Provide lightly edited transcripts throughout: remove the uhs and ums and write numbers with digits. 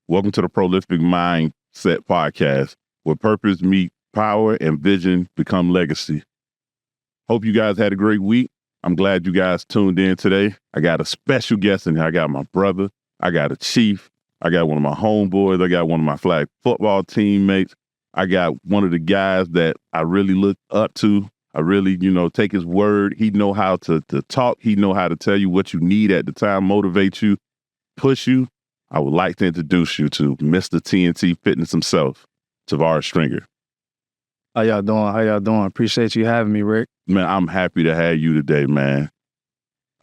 Welcome to the Prolific Mindset Podcast, where purpose meet power and vision become legacy. Hope you guys had a great week. I'm glad you guys tuned in today. I got a special guest in here. I got my brother. I got a chief. I got one of my homeboys. I got one of my flag football teammates. I got one of the guys that I really look up to. I really, take his word. He know how to talk. He know how to tell you what you need at the time, motivate you, push you. I would like to introduce you to Mr. TNT Fitness himself, Tavares Stringer. How y'all doing? Appreciate you having me, Rick. Man, I'm happy to have you today, man.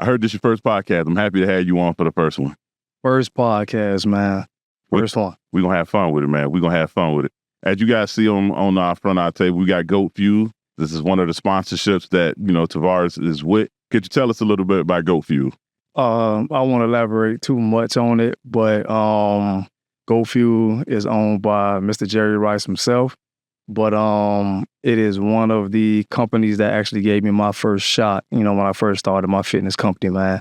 I heard this your first podcast. I'm happy to have you on for the first one. First podcast, man. First one. We're going to have fun with it, man. We're going to have fun with it. As you guys see on our front of our table, we got Goat Fuel. This is one of the sponsorships that, Tavares is with. Could you tell us a little bit about Goat Fuel? I won't elaborate too much on it, but Go Fuel is owned by Mr. Jerry Rice himself. But it is one of the companies that actually gave me my first shot, when I first started my fitness company, man.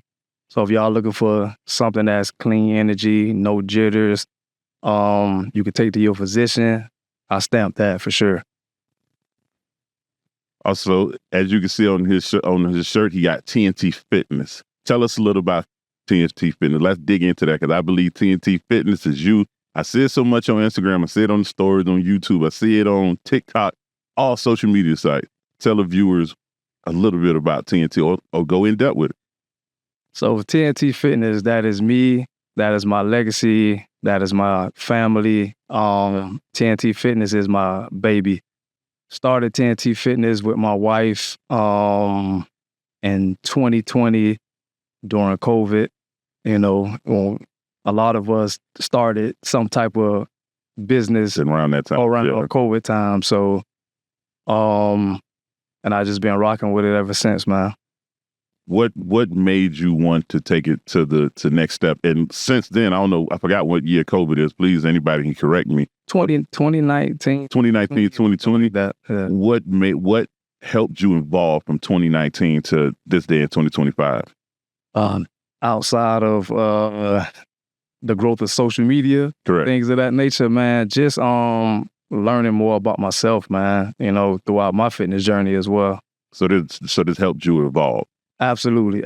So if y'all looking for something that's clean energy, no jitters, you can take to your physician, I stamp that for sure. Also, as you can see on his shirt, he got TNT Fitness. Tell us a little about TNT Fitness. Let's dig into that, because I believe TNT Fitness is you. I see it so much on Instagram. I see it on the stories on YouTube. I see it on TikTok, all social media sites. Tell the viewers a little bit about TNT or go in depth with it. So TNT Fitness, that is me. That is my legacy. That is my family. TNT Fitness is my baby. Started TNT Fitness with my wife in 2020 during COVID. A lot of us started some type of business around that time, COVID time. So, and I just been rocking with it ever since, man. What made you want to take it to the next step? And since then, I don't know, I forgot what year COVID is. Please, anybody can correct me. 2019. 2020. What helped you evolve from 2019 to this day in 2025? Outside of the growth of social media, correct, things of that nature, man, just learning more about myself, man, throughout my fitness journey as well. So this helped you evolve? Absolutely.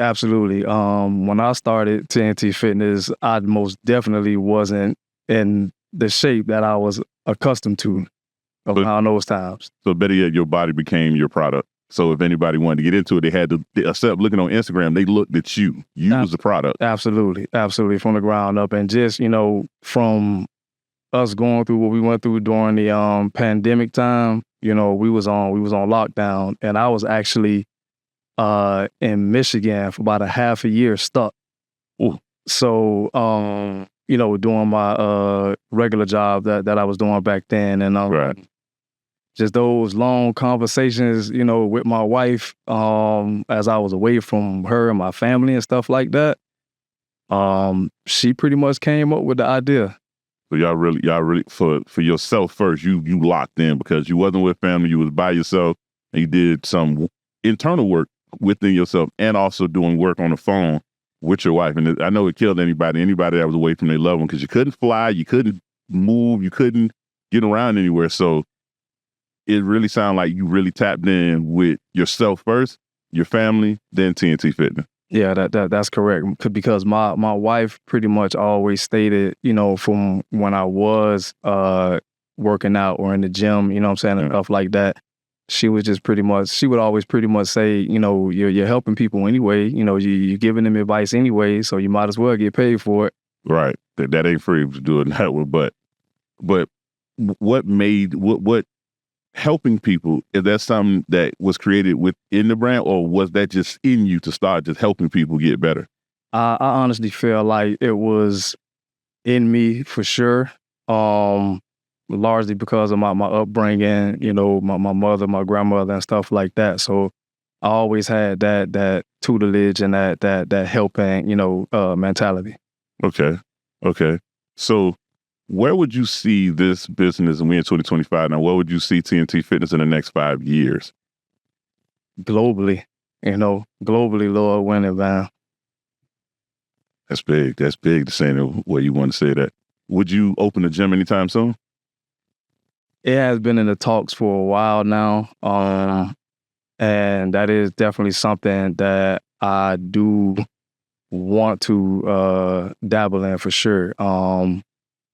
When I started TNT Fitness, I most definitely wasn't in the shape that I was accustomed to around those times. So better yet, your body became your product. So if anybody wanted to get into it, they had to, instead of looking on Instagram, they looked at you. You was the product. Absolutely, from the ground up. And just, from us going through what we went through during the pandemic time, we was on lockdown, and I was actually in Michigan for about a half a year stuck. Ooh. So, doing my regular job that I was doing back then, and right. Just those long conversations, with my wife, as I was away from her and my family and stuff like that. She pretty much came up with the idea. So y'all really for yourself first, you locked in, because you wasn't with family, you was by yourself, and you did some internal work within yourself and also doing work on the phone with your wife. And I know it killed anybody that was away from their loved one, because you couldn't fly, you couldn't move, you couldn't get around anywhere. So it really sounded like you really tapped in with yourself first, your family, then TNT Fitness. Yeah, that's correct. Because my wife pretty much always stated, from when I was working out or in the gym, and stuff like that, she was just she would always pretty much say, you're helping people anyway, you're giving them advice anyway, so you might as well get paid for it. Right. That ain't free to do it that way. But what helping people, is that something that was created within the brand, or was that just in you to start just helping people get better? I honestly feel like it was in me for sure. Largely because of my upbringing, my mother, my grandmother, and stuff like that. So I always had that tutelage and that helping, mentality. Okay. So where would you see this business, and we're in 2025 now, where would you see TNT Fitness in the next 5 years? Globally, Lord willing, man. That's big to say the way you want to say that. Would you open a gym anytime soon? It has been in the talks for a while now, and that is definitely something that I do want to dabble in for sure.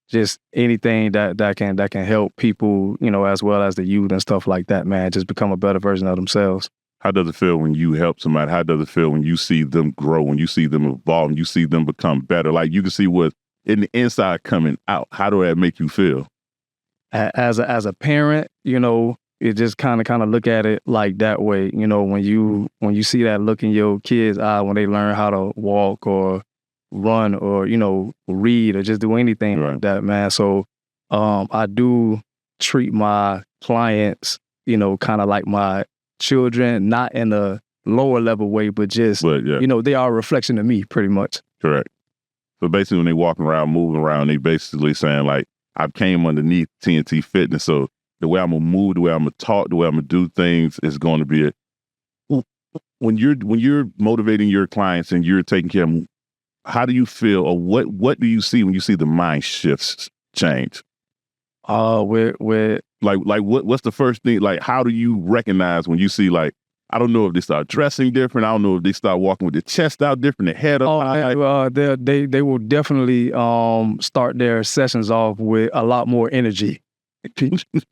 Just anything that can help people, as well as the youth and stuff like that, man, just become a better version of themselves. How does it feel when you help somebody? How does it feel when you see them grow, when you see them evolve, and you see them become better? Like you can see what's in the inside coming out. How do that make you feel? As a parent, it just kind of look at it like that way. When you see that look in your kids' eye when they learn how to walk or run or read or just do anything Right. like that, man. So I do treat my clients, kind of like my children, not in a lower level way, but just yeah. they are a reflection of me, pretty much. Correct. So basically, when they walking around, moving around, they basically saying like, I came underneath TNT Fitness, so the way I'm gonna move, the way I'm gonna talk, the way I'm gonna do things is going to be it. When you're motivating your clients and you're taking care of them, how do you feel, or what do you see when you see the mind shifts change? With like what's the first thing? Like, how do you recognize when you see, like, I don't know if they start dressing different, I don't know if they start walking with their chest out different, their head up high. They will definitely start their sessions off with a lot more energy,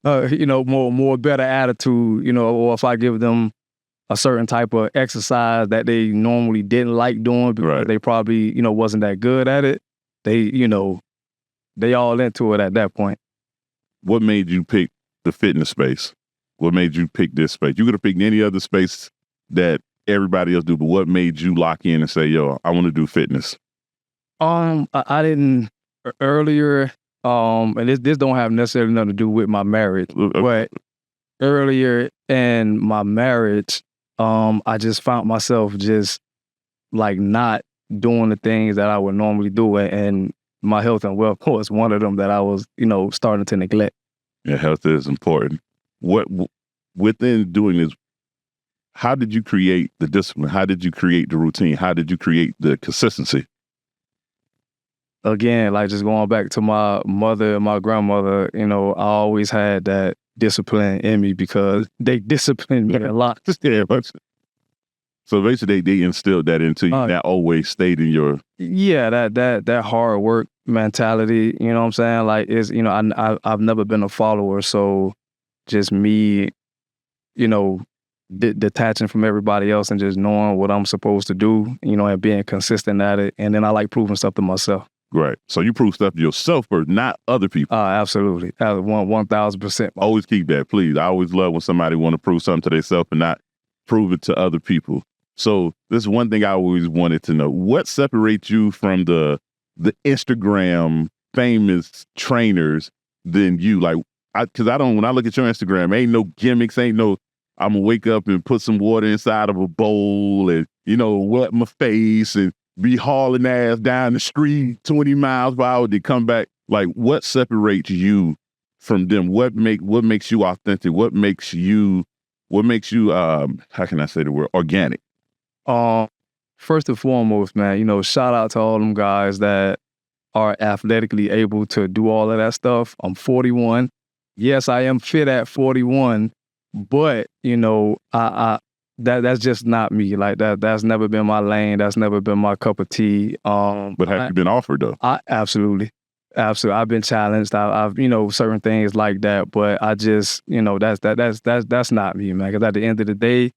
more better attitude, or if I give them a certain type of exercise that they normally didn't like doing because they probably wasn't that good at it, they all into it at that point. What made you pick the fitness space? What made you pick this space? You could have picked any other space that everybody else do, but what made you lock in and say, yo, I want to do fitness? I didn't earlier, and this don't have necessarily nothing to do with my marriage, but earlier in my marriage, I just found myself just like not doing the things that I would normally do, and my health and wealth was one of them that I was, starting to neglect. Yeah, health is important. What within doing this, how did you create the discipline? How did you create the routine? How did you create the consistency? Again, like just going back to my mother and my grandmother, I always had that discipline in me because they disciplined me a lot. Yeah, so basically they instilled that into you. That always stayed in your... Yeah, that hard work mentality, you know what I'm saying? Like, it's, I've never been a follower, so just me, detaching from everybody else and just knowing what I'm supposed to do, and being consistent at it. And then I like proving stuff to myself. Right. So you prove stuff to yourself first, not other people. Absolutely. 1,000%. Always keep that, please. I always love when somebody want to prove something to themselves and not prove it to other people. So this is one thing I always wanted to know. What separates you from the Instagram famous trainers than you? Like, because when I look at your Instagram, ain't no gimmicks, ain't no, I'm gonna wake up and put some water inside of a bowl and, wet my face and be hauling ass down the street 20 miles per hour to come back. Like, what separates you from them? What makes you authentic? What makes you how can I say the word, organic? First and foremost, man, shout out to all them guys that are athletically able to do all of that stuff. I'm 41. Yes, I am fit at 41, but that's just not me. Like that's never been my lane. That's never been my cup of tea. But have you been offered though? Absolutely. I've been challenged. I've certain things like that, but I just that's not me, man. Because at the end of the day,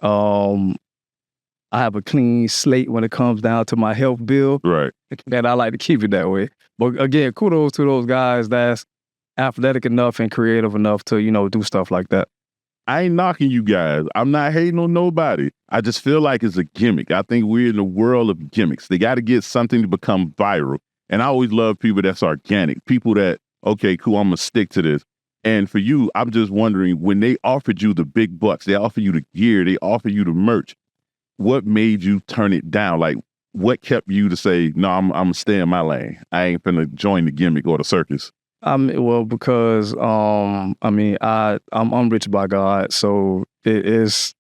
I have a clean slate when it comes down to my health bill. Right. And I like to keep it that way. But again, kudos to those guys that's athletic enough and creative enough to, do stuff like that. I ain't knocking you guys. I'm not hating on nobody. I just feel like it's a gimmick. I think we're in the world of gimmicks. They got to get something to become viral. And I always love people that's organic, people that, okay, cool, I'm going to stick to this. And for you, I'm just wondering, when they offered you the big bucks, they offer you the gear, they offer you the merch, what made you turn it down? Like, what kept you to say, no, I'm going to stay in my lane. I ain't finna join the gimmick or the circus. Well, because I'm rich by God, so it is,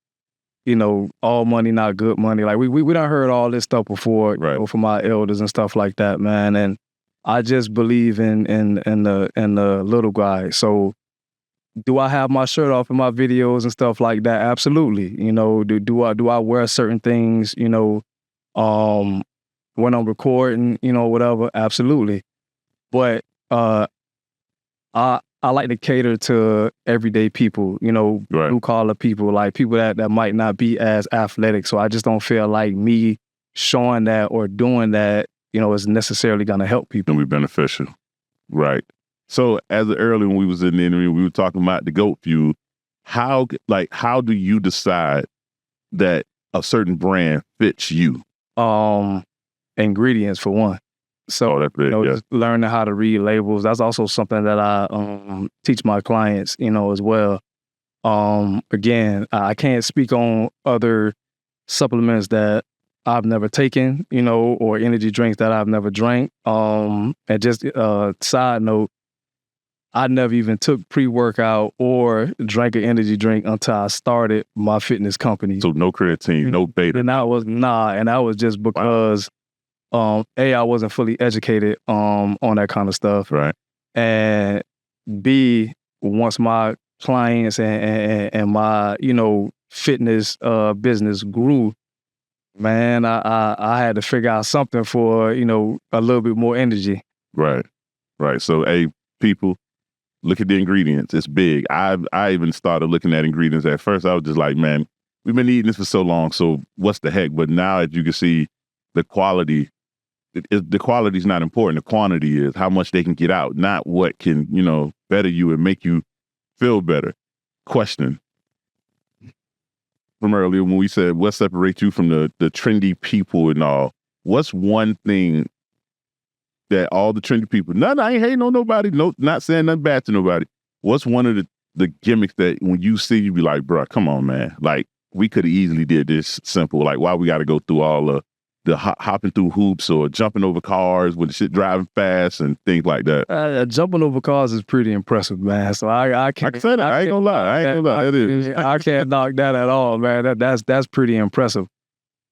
all money not good money. Like we done heard all this stuff before, right, from our elders and stuff like that, man. And I just believe in the little guy. So do I have my shirt off in my videos and stuff like that? Absolutely. You know, do I wear certain things, you know, when I'm recording, you know, whatever? Absolutely. But I like to cater to everyday people, you know, Right. blue collar people, like people that might not be as athletic. So I just don't feel like me showing that or doing that, you know, is necessarily going to help people. Gonna be beneficial. Right. So earlier when we was in the interview, we were talking about the goat fuel. How do you decide that a certain brand fits you? Ingredients for one. So, that's big, you know, yeah. just learning how to read labels. That's also something that I teach my clients, you know, as well. Again, I can't speak on other supplements that I've never taken, you know, or energy drinks that I've never drank. And just side note, I never even took pre-workout or drank an energy drink until I started my fitness company. So no creatine, no beta. And that was just because A, I wasn't fully educated on that kind of stuff. Right. And B, once my clients and my, you know, fitness business grew, man, I had to figure out something for, you know, a little bit more energy. Right. Right. So, hey, people, look at the ingredients. It's big. I even started looking at ingredients at first. I was just like, man, we've been eating this for so long, so what's the heck? But now, as you can see, the quality, the quality is not important. The quantity is how much they can get out, not what can, you know, better you and make you feel better. Question from earlier when we said, what separates you from the trendy people and all? What's one thing that all the trendy people, I ain't hating on nobody, no, not saying nothing bad to nobody. What's one of the gimmicks that when you see, you be like, bro, come on, man. Like, we could have easily did this simple. Like, why we got to go through all the hopping through hoops or jumping over cars with the shit driving fast and things like that? Jumping over cars is pretty impressive, man. So I can't. I said that. I ain't gonna lie. It is. I can't knock that at all, man. That's pretty impressive.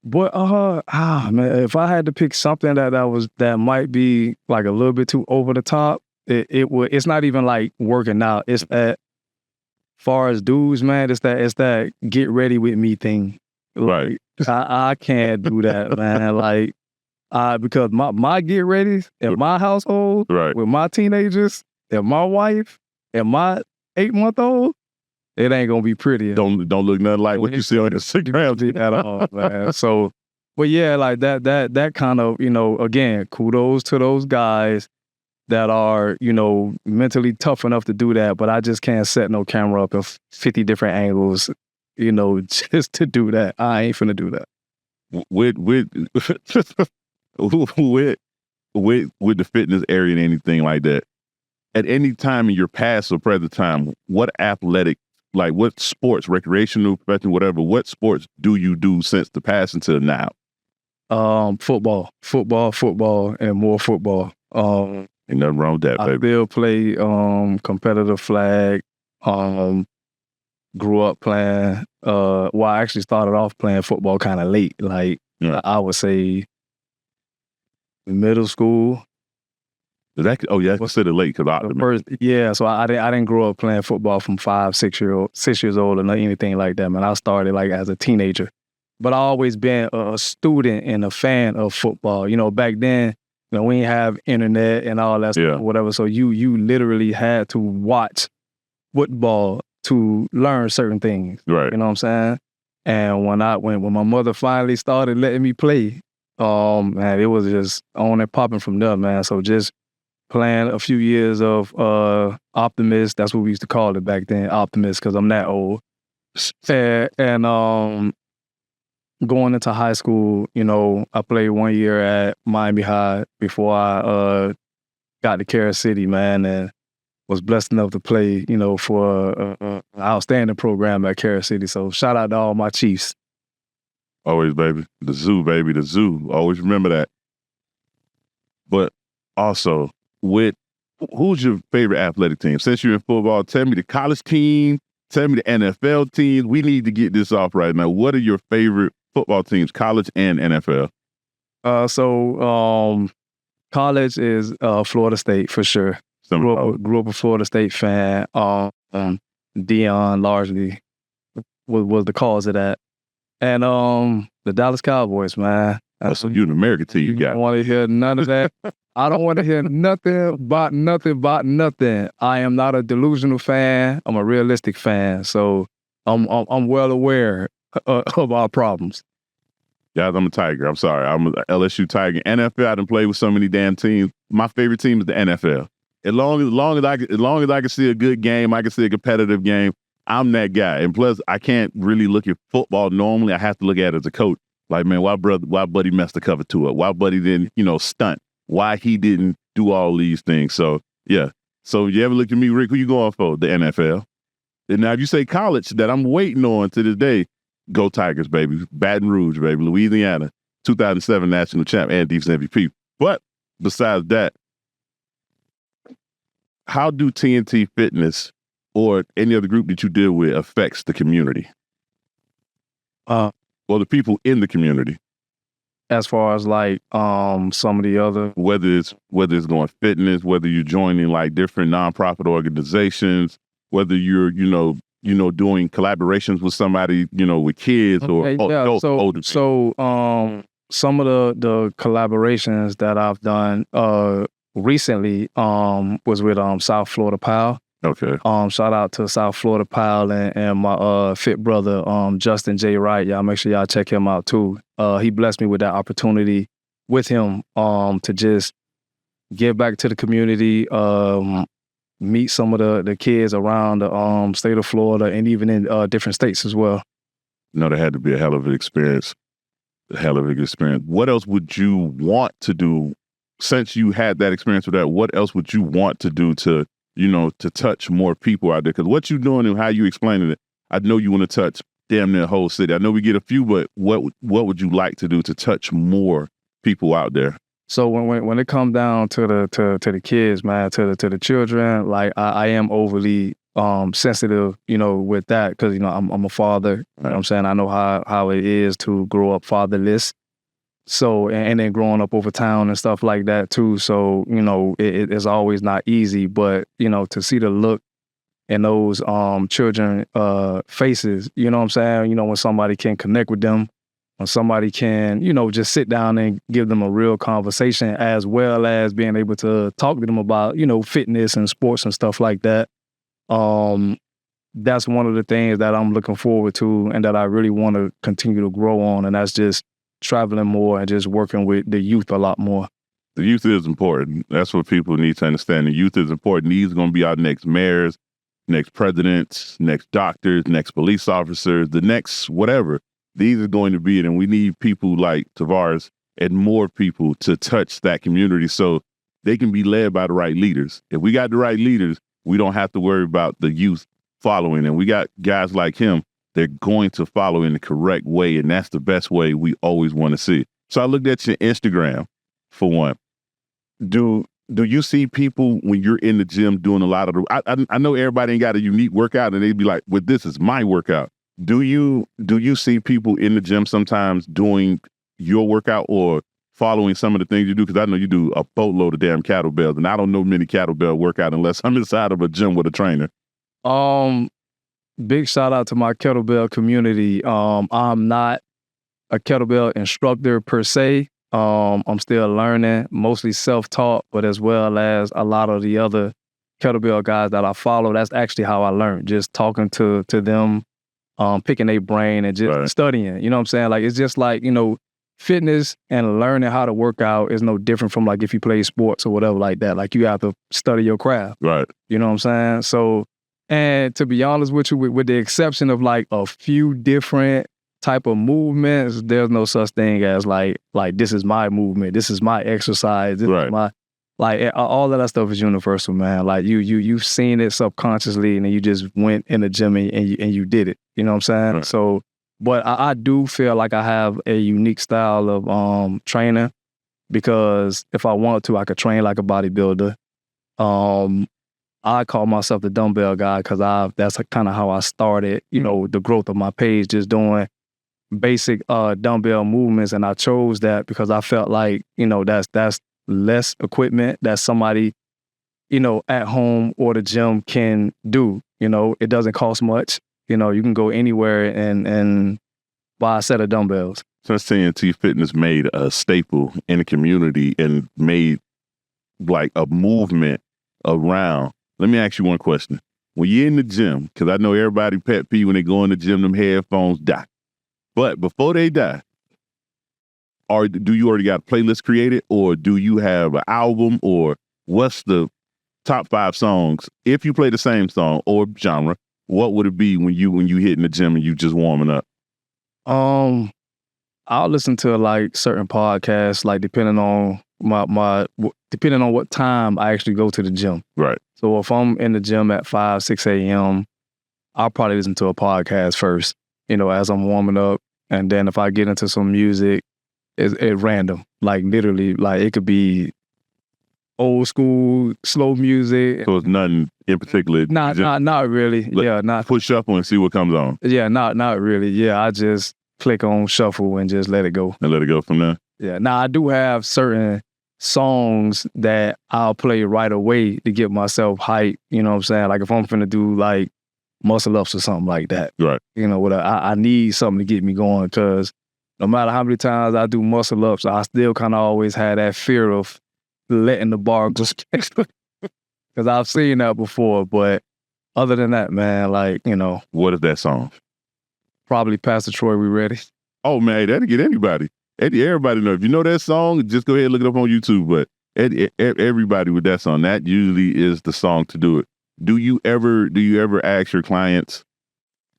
But man, if I had to pick something that might be like a little bit too over the top, it's not even like working out. It's that, far as dudes, man, it's that get ready with me thing. Right. I can't do that, man. Like, because my get ready in my household, Right. with my teenagers and my wife and my 8-month-old, it ain't gonna be pretty. Don't look nothing like what you see on Instagram at all, man. So, but yeah, like that kind of, you know, again, kudos to those guys that are, you know, mentally tough enough to do that. But I just can't set no camera up in 50 different angles, you know, just to do that. I ain't finna do that. With the fitness area and anything like that, at any time in your past or present time, what athletic, like what sports, recreational, professional, whatever, what sports do you do since the past until now? Football, and more football. Ain't nothing wrong with that, baby. I still play competitive flag. Grew up playing. Well, I actually started off playing football kind of late. Like, I would say middle school. I consider late because so I didn't grow up playing football from 6 years old or anything like that, man. I started like as a teenager, but I always been a student and a fan of football. You know, back then, you know, we didn't have internet and all that stuff, whatever. So you literally had to watch football to learn certain things. Right. You know what I'm saying? And when my mother finally started letting me play, man, it was just on and popping from there, man. So just playing a few years of Optimist, that's what we used to call it back then, Optimist, because I'm that old. And going into high school, you know, I played 1 year at Miami High before I got to Carol City, man, and was blessed enough to play, you know, for an outstanding program at Carol City. So shout out to all my Chiefs. Always, baby. The zoo, baby. The zoo. Always remember that. But also, who's your favorite athletic team? Since you're in football, tell me the college team, tell me the NFL teams. We need to get this off right now. What are your favorite football teams, college and NFL? So College is Florida State for sure. Grew up a Florida State fan. Dion largely was the cause of that. And the Dallas Cowboys, man. So you an American team, you got. I don't want to hear none of that. I don't want to hear nothing about nothing. I am not a delusional fan. I'm a realistic fan. So I'm well aware of our problems. Guys, I'm a Tiger. I'm sorry. I'm a LSU Tiger. NFL, I done played with so many damn teams. My favorite team is the NFL. As long as I can see a good game, I can see a competitive game, I'm that guy. And plus, I can't really look at football normally. I have to look at it as a coach. Like, man, why Buddy messed the cover to it? Why Buddy didn't, stunt? Why he didn't do all these things? So, yeah. So you ever look at me, Rick, who you going for? The NFL. And now if you say college, that I'm waiting on to this day, go Tigers, baby. Baton Rouge, baby. Louisiana, 2007 national champ and defense MVP. But besides that, how do TNT Fitness or any other group that you deal with affects the community? Or the people in the community? As far as like some of the other, whether it's going fitness, whether you're joining like different nonprofit organizations, whether you're doing collaborations with somebody with kids or adults, older. So some of the collaborations that I've done recently was with South Florida Pal. Okay. Shout out to South Florida Pal and my fit brother Justin J. Wright. Y'all make sure y'all check him out too. He blessed me with that opportunity with him to just give back to the community, meet some of the kids around the state of Florida and even in different states as well. No, that had to be a hell of an experience. What else would you want to do since you had that experience with that? What else would you want to do to touch more people out there? Because what you're doing and how you explaining it, I know you want to touch damn near the whole city. I know we get a few, but what would you like to do to touch more people out there? So when it comes down to the kids, man, to the children, like I am overly sensitive, with that because I'm a father. You know what I'm saying? I know how it is to grow up fatherless. So and then growing up over town and stuff like that too. So it's always not easy, but to see the look in those children faces, you know what I'm saying? When somebody can connect with them. When somebody can, just sit down and give them a real conversation as well as being able to talk to them about, fitness and sports and stuff like that. That's one of the things that I'm looking forward to and that I really want to continue to grow on. And that's just traveling more and just working with the youth a lot more. The youth is important. That's what people need to understand. The youth is important. These are going to be our next mayors, next presidents, next doctors, next police officers, the next whatever. These are going to be it, and we need people like Tavares and more people to touch that community so they can be led by the right leaders. If we got the right leaders, we don't have to worry about the youth following. And we got guys like him, they're going to follow in the correct way, and that's the best way we always want to see. So I looked at your Instagram, for one. Do you see people when you're in the gym doing a lot of the... I know everybody ain't got a unique workout, and they'd be like, well, this is my workout. Do you see people in the gym sometimes doing your workout or following some of the things you do? Because I know you do a boatload of damn kettlebells, and I don't know many kettlebell workout unless I'm inside of a gym with a trainer. Big shout out to my kettlebell community. I'm not a kettlebell instructor per se. I'm still learning, mostly self-taught, but as well as a lot of the other kettlebell guys that I follow, that's actually how I learned, just talking to them. Picking their brain and just studying, you know what I'm saying? Like, it's just like, fitness and learning how to work out is no different from like if you play sports or whatever like that. Like, you have to study your craft. Right. You know what I'm saying? So, and to be honest with you, with the exception of like a few different type of movements, there's no such thing as like this is my movement, this is my exercise, this is my... Like, all of that stuff is universal, man. Like, you've seen it subconsciously, and then you just went in the gym and you did it. You know what I'm saying? Right. So, but I do feel like I have a unique style of training because if I want to, I could train like a bodybuilder. I call myself the dumbbell guy because that's kind of how I started, the growth of my page, just doing basic dumbbell movements, and I chose that because I felt like, that's less equipment that somebody, at home or the gym can do. It doesn't cost much. You can go anywhere and buy a set of dumbbells. Since TNT Fitness made a staple in the community and made like a movement around, let me ask you one question. When you're in the gym, because I know everybody pet peeve when they go in the gym, them headphones die. But before they die, do you already got a playlist created, or do you have an album, or what's the top 5 songs? If you play the same song or genre, what would it be when you hit in the gym and you just warming up? I'll listen to like certain podcasts, like depending on depending on what time I actually go to the gym. Right. So if I'm in the gym at 5, 6 a.m., I'll probably listen to a podcast first, as I'm warming up. And then if I get into some music, it's random. Like literally, like it could be old school, slow music. So it's nothing in particular? Not really. Not push shuffle and see what comes on. Yeah, not really. Yeah, I just click on shuffle and just let it go. And let it go from there? Yeah. Now, I do have certain songs that I'll play right away to get myself hyped. You know what I'm saying? Like if I'm finna do like muscle ups or something like that. Right. I need something to get me going, because no matter how many times I do muscle ups, I still kind of always had that fear of letting the bar go. Because I've seen that before. But other than that, man, like, What is that song? Probably Pastor Troy, We Ready. Oh, man, that'll get anybody. Everybody know. If you know that song, just go ahead and look it up on YouTube. But everybody with that song, that usually is the song to do it. Do you ever ask your clients,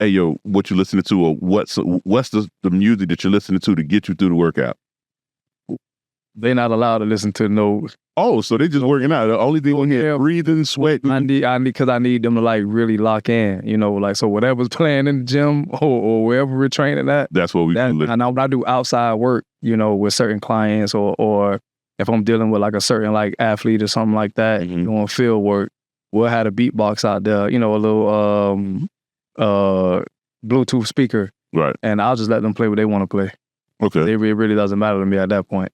hey, yo, what you listening to, or what's the music that you're listening to get you through the workout? They're not allowed to listen to no. Oh, so they just working out. The only thing on here, breathing, sweating. I need them to like really lock in, like, so whatever's playing in the gym or wherever we're training at. That's what we do. And when I do outside work, with certain clients or if I'm dealing with like a certain like athlete or something like that, doing field work, we'll have a beatbox out there, a little Bluetooth speaker. Right. And I'll just let them play what they want to play. Okay. It really doesn't matter to me at that point.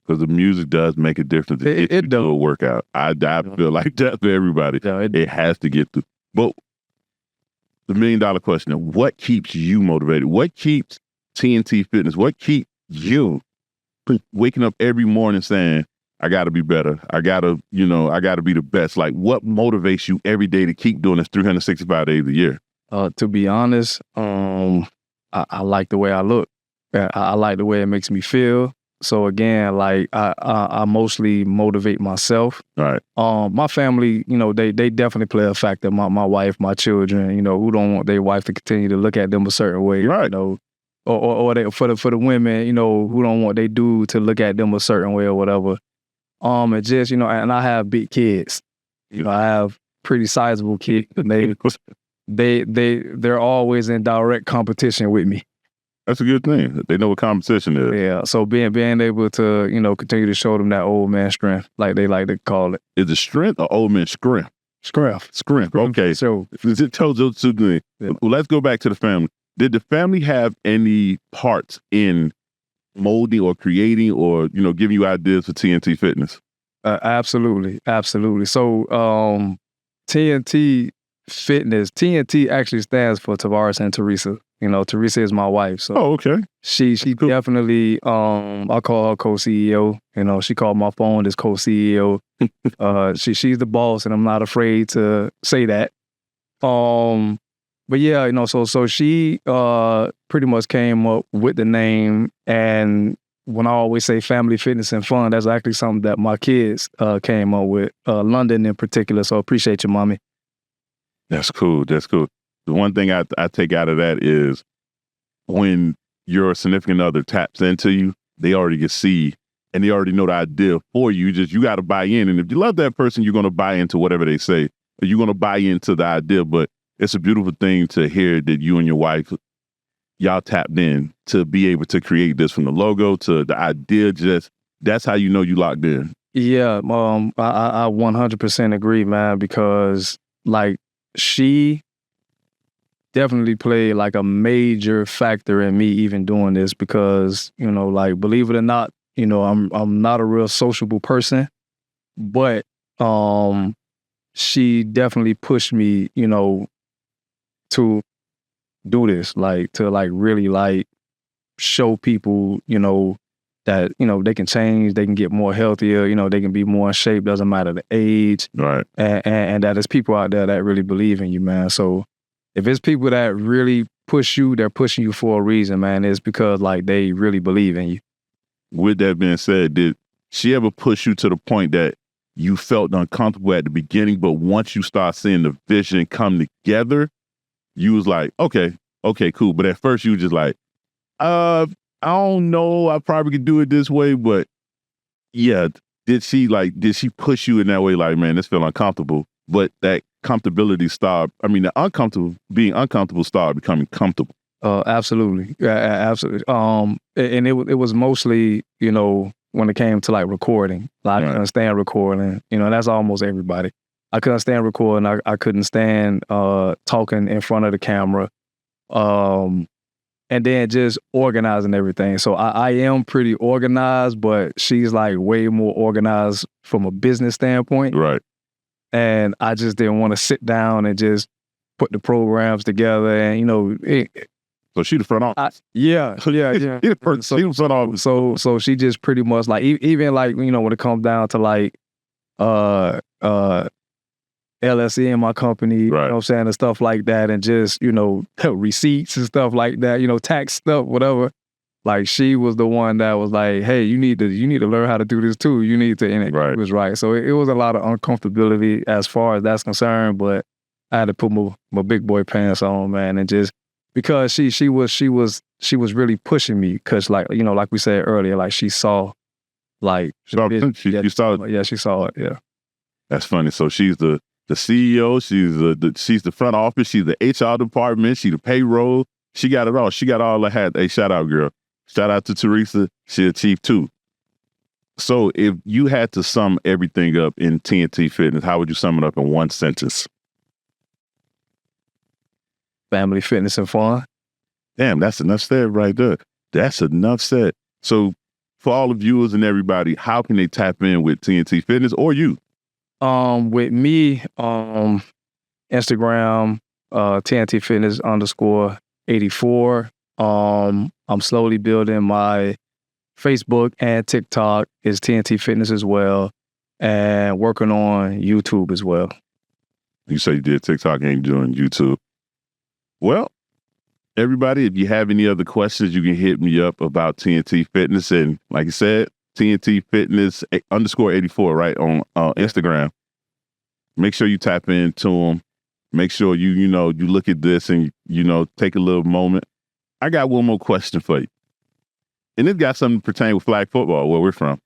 Because the music does make a difference. It does. To a workout. I feel like that for everybody. Yeah, it has to get through. But the $1 million question, what keeps you motivated? What keeps TNT Fitness? What keeps you waking up every morning saying, I got to be better. I got to be the best. Like, what motivates you every day to keep doing this 365 days a year? To be honest, I like the way I look. I like the way it makes me feel. So again, like I mostly motivate myself. Right. My family, they definitely play a factor. My wife, my children, who don't want their wife to continue to look at them a certain way. Right. Or they, for the women, who don't want their dude to look at them a certain way or whatever. And just, and I have big kids. I have pretty sizable kids, and they're always in direct competition with me. That's a good thing. They know what competition is. Yeah. So being able to, continue to show them that old man strength, like they like to call it. Is it strength or old man strength? Strength. Okay. So it tells those two things. Yeah. Well, let's go back to the family. Did the family have any parts in molding or creating or, giving you ideas for TNT Fitness? Absolutely. So TNT Fitness, TNT actually stands for Tavares and Teresa. Teresa is my wife. So okay. She cool. Definitely, I call her co-CEO. She called my phone as co-CEO. She's the boss, and I'm not afraid to say that. But yeah, so she pretty much came up with the name. And when I always say family fitness and fun, that's actually something that my kids came up with, London in particular. So appreciate you, mommy. That's cool. The one thing I take out of that is when your significant other taps into you, they already can see and they already know the idea for you. You got to buy in. And if you love that person, you're going to buy into whatever they say. You're going to buy into the idea. But it's a beautiful thing to hear that you and your wife, y'all tapped in to be able to create this, from the logo to the idea. That's how you know you locked in. Yeah, I 100% agree, man, because like, she definitely played like a major factor in me even doing this, because, like, believe it or not, I'm not a real sociable person, but she definitely pushed me, to do this, to really show people, that, they can change, they can get more healthier, they can be more in shape, doesn't matter the age. Right. And that there's people out there that really believe in you, man. So if it's people that really push you, they're pushing you for a reason, man. It's because they really believe in you. With that being said, did she ever push you to the point that you felt uncomfortable at the beginning, but once you start seeing the vision come together, you was like, okay, cool. But at first you were just like, I don't know, I probably could do it this way, but yeah, did she push you in that way? Like, man, this feel uncomfortable, but that comfortability being uncomfortable started becoming comfortable. Absolutely. Yeah, absolutely. And it was mostly, when it came to recording, I couldn't stand recording, that's almost everybody. I couldn't stand recording. I couldn't stand talking in front of the camera. And then just organizing everything. So I am pretty organized, but she's way more organized from a business standpoint. Right. And I just didn't want to sit down and just put the programs together and, so she the front office. Yeah. She the front office. So she just pretty much even when it comes down to LLC in my company, right. You know what I'm saying, and stuff like that, and just, receipts and stuff like that, tax stuff, whatever. She was the one that was like, hey, you need to learn how to do this too. You need to, and it was right. So it was a lot of uncomfortability as far as that's concerned, but I had to put my big boy pants on, man, and just because she was really pushing me, because like we said earlier, she saw she saw it. Yeah, she saw it. Yeah. That's funny. So she's the CEO, she's the front office, she's the HR department, she's the payroll. She got it all. She got all the hats. Hey, shout out, girl. Shout out to Teresa. She achieved too. So if you had to sum everything up in TNT Fitness, how would you sum it up in one sentence? Family, fitness, and fun. Damn, that's enough said right there. That's enough said. So for all the viewers and everybody, how can they tap in with TNT Fitness or you? With me, Instagram, TNT Fitness _84. I'm slowly building my Facebook and TikTok is TNT Fitness as well, and working on YouTube as well. You say you did TikTok and you're doing YouTube. Well, everybody, if you have any other questions, you can hit me up about TNT Fitness. And like I said, TNT Fitness _84, right, on Instagram. Make sure you tap into them. Make sure you look at this and, take a little moment. I got one more question for you. And it got something to pertain with flag football, where we're from.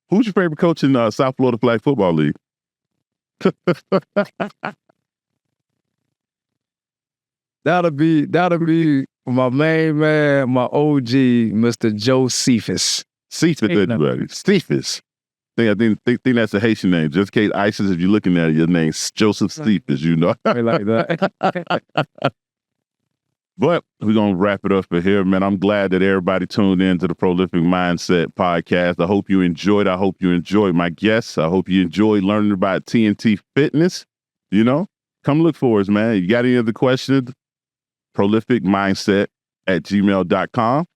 Who's your favorite coach in South Florida Flag Football League? That'll be my main man, my OG, Mr. Joe Cephas. Cephas, everybody. Cephas. I think that's a Haitian name. Just in case ISIS, if you're looking at it, your name's Joseph Cephas, I like that. But we're going to wrap it up for here, man. I'm glad that everybody tuned in to the Prolific Mindset podcast. I hope you enjoyed. I hope you enjoyed my guests. I hope you enjoyed learning about TNT Fitness. Come look for us, man. You got any other questions? prolificmindset@gmail.com,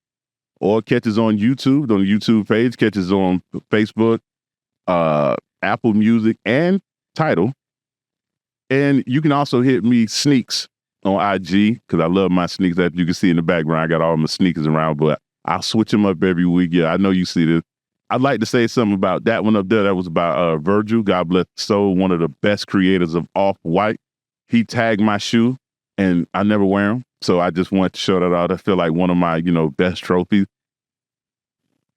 or catch us on YouTube, on the YouTube page, catch us on Facebook, Apple Music, and Tidal. And you can also hit me sneaks on IG, because I love my sneaks. As you can see in the background, I got all my sneakers around, but I'll switch them up every week. Yeah, I know you see this. I'd like to say something about that one up there. That was about Virgil, God bless his soul, one of the best creators of Off-White. He tagged my shoe, and I never wear them. So I just want to show that out. I feel like one of my, best trophies.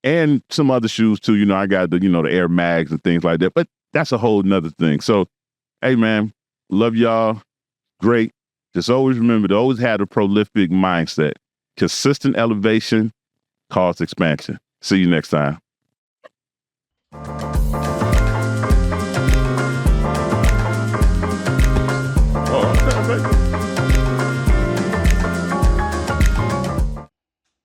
And some other shoes too. I got the, the Air Mags and things like that. But that's a whole nother thing. So, hey, man, love y'all. Great. Just always remember to always have a prolific mindset. Consistent elevation causes expansion. See you next time.